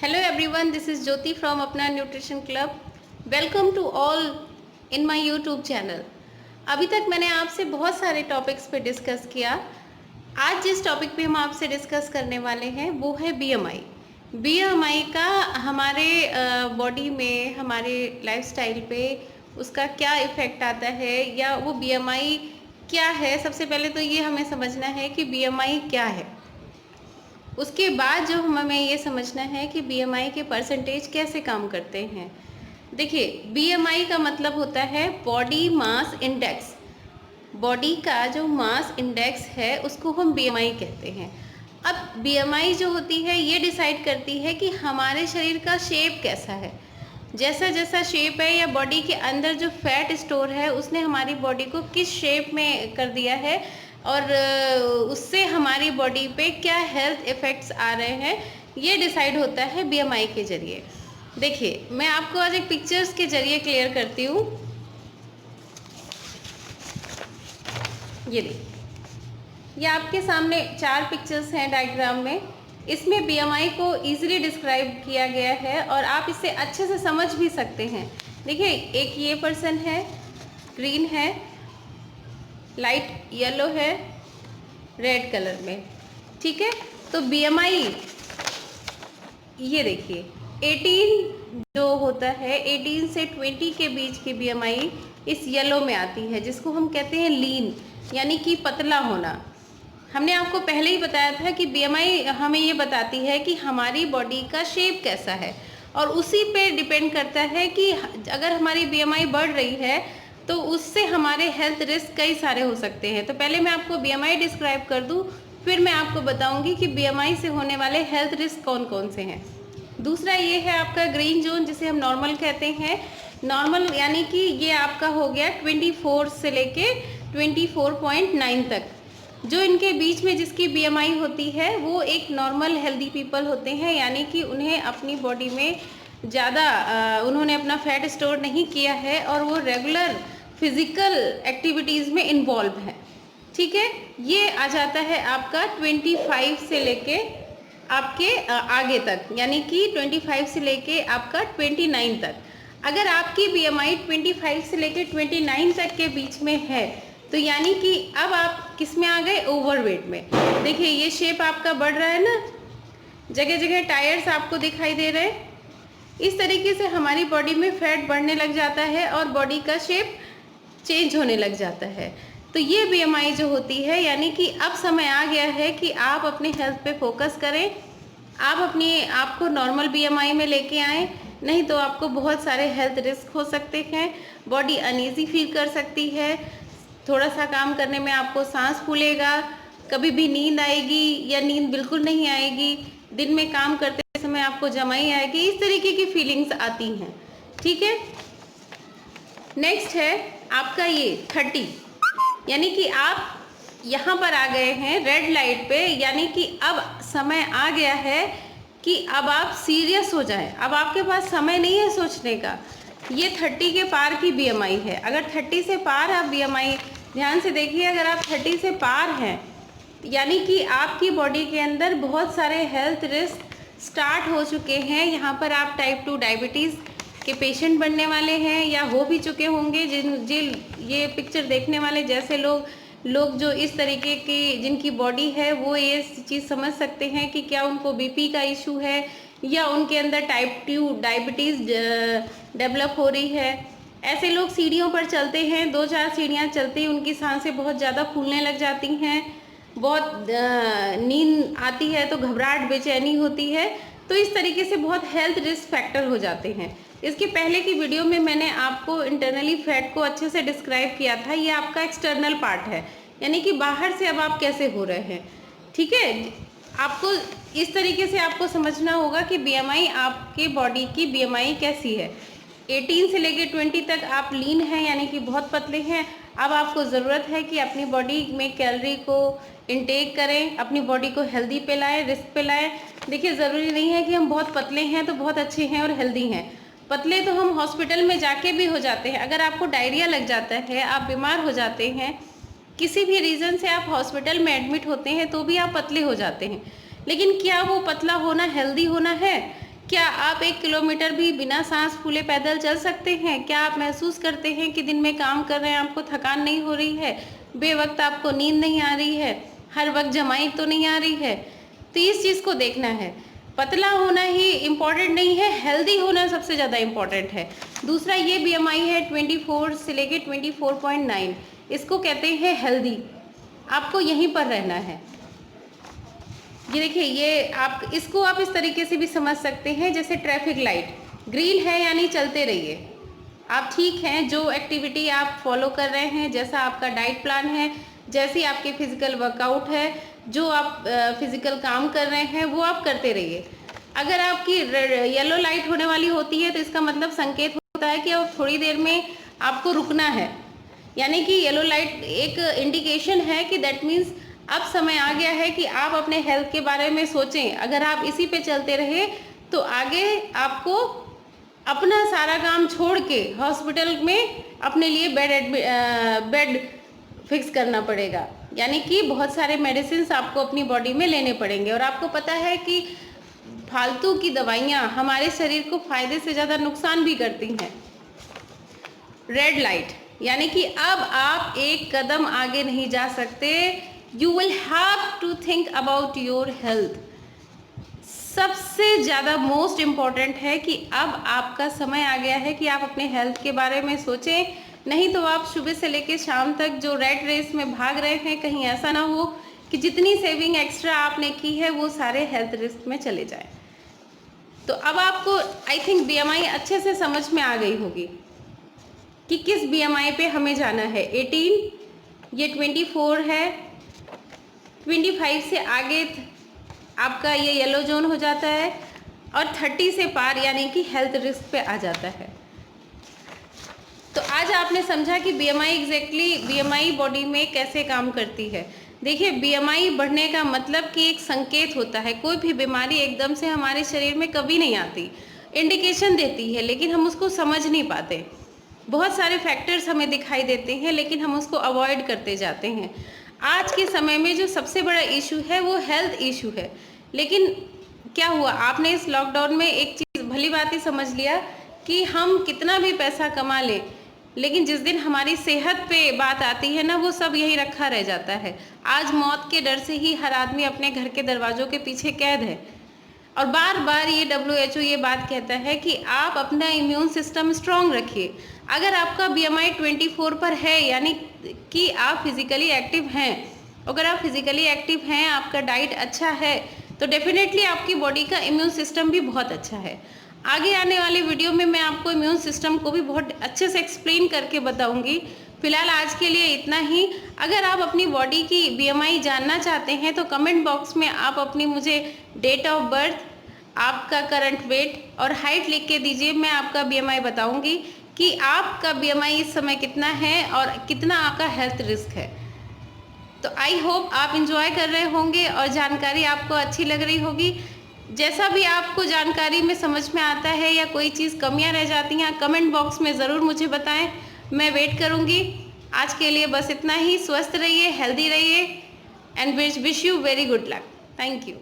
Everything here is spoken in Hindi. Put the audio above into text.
Hello everyone, this is Jyoti from अपना nutrition club. Welcome to all in my YouTube channel. अभी तक मैंने आपसे बहुत सारे टॉपिक्स पे डिस्कस किया. आज जिस टॉपिक पे हम आपसे डिस्कस करने वाले हैं वो है बीएमआई. बीएमआई का हमारे बॉडी में, हमारे लाइफस्टाइल पे उसका क्या इफ़ेक्ट आता है, या वो बीएमआई क्या है. सबसे पहले तो ये हमें समझना है कि बीएमआई क्या है. उसके बाद जो हमें ये समझना है कि बीएमआई के परसेंटेज कैसे काम करते हैं. देखिए, बीएमआई का मतलब होता है बॉडी मास इंडेक्स. बॉडी का जो मास इंडेक्स है उसको हम बीएमआई कहते हैं. अब बीएमआई जो होती है ये डिसाइड करती है कि हमारे शरीर का शेप कैसा है. जैसा जैसा शेप है या बॉडी के अंदर जो फैट स्टोर है उसने हमारी बॉडी को किस शेप में कर दिया है, और उससे हमारी बॉडी पे क्या हेल्थ इफ़ेक्ट्स आ रहे हैं, ये डिसाइड होता है बीएमआई के ज़रिए. देखिए, मैं आपको आज एक पिक्चर्स के ज़रिए क्लियर करती हूँ. ये देखिए, ये आपके सामने 4 पिक्चर्स हैं डायग्राम में. इसमें बीएमआई को इजीली डिस्क्राइब किया गया है और आप इसे अच्छे से समझ भी सकते हैं. देखिए, एक ये पर्सन है, ग्रीन है, लाइट येलो है, रेड कलर में. ठीक है, तो बीएमआई ये देखिए 18 जो होता है, 18 से 20 के बीच की बीएमआई इस येलो में आती है, जिसको हम कहते हैं लीन, यानी कि पतला होना. हमने आपको पहले ही बताया था कि बीएमआई हमें ये बताती है कि हमारी बॉडी का शेप कैसा है, और उसी पे डिपेंड करता है कि अगर हमारी बीएमआई बढ़ रही है तो उससे हमारे हेल्थ रिस्क कई सारे हो सकते हैं. तो पहले मैं आपको बीएमआई डिस्क्राइब कर दूं, फिर मैं आपको बताऊंगी कि बीएमआई से होने वाले हेल्थ रिस्क कौन कौन से हैं. दूसरा ये है आपका ग्रीन जोन, जिसे हम नॉर्मल कहते हैं. नॉर्मल यानी कि ये आपका हो गया 24 से लेके 24.9 तक. जो इनके बीच में जिसकी बीएमआई होती है वो एक नॉर्मल हेल्दी पीपल होते हैं, यानी कि उन्हें अपनी बॉडी में ज़्यादा उन्होंने अपना फैट स्टोर नहीं किया है और वो रेगुलर फिज़िकल एक्टिविटीज़ में इन्वॉल्व है. ठीक है, ये आ जाता है आपका 25 से लेके आपके आगे तक, यानी कि 25 से लेके आपका 29 तक. अगर आपकी बीएमआई 25 से लेके 29 तक के बीच में है तो यानी कि अब आप किस में आ गए, ओवरवेट में. देखिए, ये शेप आपका बढ़ रहा है ना, जगह जगह टायर्स आपको दिखाई दे रहे हैं. इस तरीके से हमारी बॉडी में फैट बढ़ने लग जाता है और बॉडी का शेप चेंज होने लग जाता है. तो ये बीएमआई जो होती है, यानी कि अब समय आ गया है कि आप अपने हेल्थ पे फोकस करें. आप अपने आप को नॉर्मल बीएमआई में लेके आएँ, नहीं तो आपको बहुत सारे हेल्थ रिस्क हो सकते हैं. बॉडी अनईजी फील कर सकती है, थोड़ा सा काम करने में आपको सांस फूलेगा, कभी भी नींद आएगी या नींद बिल्कुल नहीं आएगी, दिन में काम करते समय आपको जमाई आएगी, इस तरीके की फीलिंग्स आती हैं. ठीक है, नेक्स्ट है आपका ये 30, यानी कि आप यहाँ पर आ गए हैं रेड लाइट पे, यानी कि अब समय आ गया है कि अब आप सीरियस हो जाएं. अब आपके पास समय नहीं है सोचने का. ये 30 के पार की बीएमआई है. अगर 30 से पार आप बीएमआई, ध्यान से देखिए, अगर आप 30 से पार हैं यानी कि आपकी बॉडी के अंदर बहुत सारे हेल्थ रिस्क स्टार्ट हो चुके हैं. यहाँ पर आप टाइप 2 डायबिटीज़ के पेशेंट बनने वाले हैं या हो भी चुके होंगे. जिन ये पिक्चर देखने वाले जैसे लोग जो इस तरीके की जिनकी बॉडी है वो ये चीज़ समझ सकते हैं कि क्या उनको बीपी का इशू है या उनके अंदर टाइप 2 डायबिटीज़ डेवलप हो रही है. ऐसे लोग सीढ़ियों पर चलते हैं, 2-4 सीढ़ियाँ चलते ही उनकी सांसें बहुत ज़्यादा फूलने लग जाती हैं, बहुत नींद आती है तो घबराहट, बेचैनी होती है. तो इस तरीके से बहुत हेल्थ रिस्क फैक्टर हो जाते हैं. इसके पहले की वीडियो में मैंने आपको इंटरनली फैट को अच्छे से डिस्क्राइब किया था. ये आपका एक्सटर्नल पार्ट है, यानी कि बाहर से अब आप कैसे हो रहे हैं. ठीक है, आपको इस तरीके से आपको समझना होगा कि बीएमआई, आपके बॉडी की बीएमआई कैसी है. 18 से लेके 20 तक आप लीन हैं, यानी कि बहुत पतले हैं. अब आपको ज़रूरत है कि अपनी बॉडी में कैलोरी को इनटेक करें, अपनी बॉडी को हेल्दी पे लाएँ, रिस्क पे लाएँ. देखिए, ज़रूरी नहीं है कि हम बहुत पतले हैं तो बहुत अच्छे हैं और हेल्दी हैं. पतले तो हम हॉस्पिटल में जाके भी हो जाते हैं. अगर आपको डायरिया लग जाता है, आप बीमार हो जाते हैं, किसी भी रीज़न से आप हॉस्पिटल में एडमिट होते हैं, तो भी आप पतले हो जाते हैं. लेकिन क्या वो पतला होना हेल्दी होना है? क्या आप 1 किलोमीटर भी बिना सांस फूले पैदल चल सकते हैं? क्या आप महसूस करते हैं कि दिन में काम कर रहे हैं, आपको थकान नहीं हो रही है, बेवक्त आपको नींद नहीं आ रही है, हर वक्त जमाई तो नहीं आ रही है? तो इस चीज़ को देखना है। पतला होना ही इम्पॉर्टेंट नहीं है, हेल्दी होना सबसे ज़्यादा इम्पॉर्टेंट है। दूसरा ये BMI है 24 से लेके 24.9, इसको कहते हैं हेल्दी। आपको यहीं पर रहना है। ये देखिए, ये आप इसको आप इस तरीके से भी समझ सकते हैं जैसे ट्रैफिक लाइट ग्रीन है यानी चलते रहिए। आप ठीक हैं, जो एक्टिविटी आप फॉलो कर रहे हैं, जैसा आपका डाइट प्लान है, जैसी आपकी फिजिकल वर्कआउट है, जो आप फिजिकल काम कर रहे हैं वो आप करते रहिए। अगर आपकी येलो लाइट होने वाली होती है तो इसका मतलब संकेत होता है कि अब थोड़ी देर में आपको रुकना है, यानी कि येलो लाइट एक इंडिकेशन है कि दैट मीन्स अब समय आ गया है कि आप अपने हेल्थ के बारे में सोचें। अगर आप इसी पे चलते रहे तो आगे आपको अपना सारा काम छोड़ के हॉस्पिटल में अपने लिए बेड फिक्स करना पड़ेगा, यानी कि बहुत सारे मेडिसिन आपको अपनी बॉडी में लेने पड़ेंगे। और आपको पता है कि फालतू की दवाइयाँ हमारे शरीर को फायदे से ज़्यादा नुकसान भी करती हैं। रेड लाइट यानी कि अब आप एक कदम आगे नहीं जा सकते। You will have to think about your health. सबसे ज़्यादा मोस्ट इम्पॉर्टेंट है कि अब आपका समय आ गया है कि आप अपने हेल्थ के बारे में सोचें, नहीं तो आप सुबह से लेकर शाम तक जो रेट रेस में भाग रहे हैं, कहीं ऐसा ना हो कि जितनी सेविंग एक्स्ट्रा आपने की है वो सारे हेल्थ रिस्क में चले जाए। तो अब आपको आई थिंक BMI अच्छे से समझ में आ गई होगी कि किस BMI पे हमें जाना है। 18, ये 24 है, 25 से आगे आपका ये येलो जोन हो जाता है, और 30 से पार यानी कि हेल्थ रिस्क पे आ जाता है। तो आज आपने समझा कि BMI बॉडी में कैसे काम करती है। देखिए, BMI बढ़ने का मतलब कि एक संकेत होता है। कोई भी बीमारी एकदम से हमारे शरीर में कभी नहीं आती, इंडिकेशन देती है, लेकिन हम उसको समझ नहीं पाते। बहुत सारे फैक्टर्स हमें दिखाई देते हैं लेकिन हम उसको अवॉइड करते जाते हैं। आज के समय में जो सबसे बड़ा इशू है वो हेल्थ इशू है। लेकिन क्या हुआ, आपने इस लॉकडाउन में एक चीज़ भली बात ही समझ लिया कि हम कितना भी पैसा कमा लें, लेकिन जिस दिन हमारी सेहत पे बात आती है ना, वो सब यही रखा रह जाता है। आज मौत के डर से ही हर आदमी अपने घर के दरवाज़ों के पीछे कैद है। और बार बार ये WHO ये बात कहता है कि आप अपना इम्यून सिस्टम स्ट्रॉन्ग रखिए। अगर आपका BMI 24 पर है यानी कि आप फिज़िकली एक्टिव हैं। अगर आप फिज़िकली एक्टिव हैं, आपका डाइट अच्छा है, तो डेफिनेटली आपकी बॉडी का इम्यून सिस्टम भी बहुत अच्छा है। आगे आने वाले वीडियो में मैं आपको इम्यून सिस्टम को भी बहुत अच्छे से एक्सप्लेन करके बताऊंगी। फिलहाल आज के लिए इतना ही। अगर आप अपनी बॉडी की BMI जानना चाहते हैं तो कमेंट बॉक्स में आप अपनी मुझे डेट ऑफ बर्थ, आपका करंट वेट और हाइट लिख के दीजिए। मैं आपका BMI बताऊंगी कि आपका BMI इस समय कितना है और कितना आपका हेल्थ रिस्क है। तो आई होप आप इंजॉय कर रहे होंगे और जानकारी आपको अच्छी लग रही होगी। जैसा भी आपको जानकारी में समझ में आता है या कोई चीज़ कमियां रह जाती हैं, कमेंट बॉक्स में ज़रूर मुझे बताएं, मैं वेट करूंगी। आज के लिए बस इतना ही। स्वस्थ रहिए, हेल्दी रहिए, and wish you very good luck. Thank you.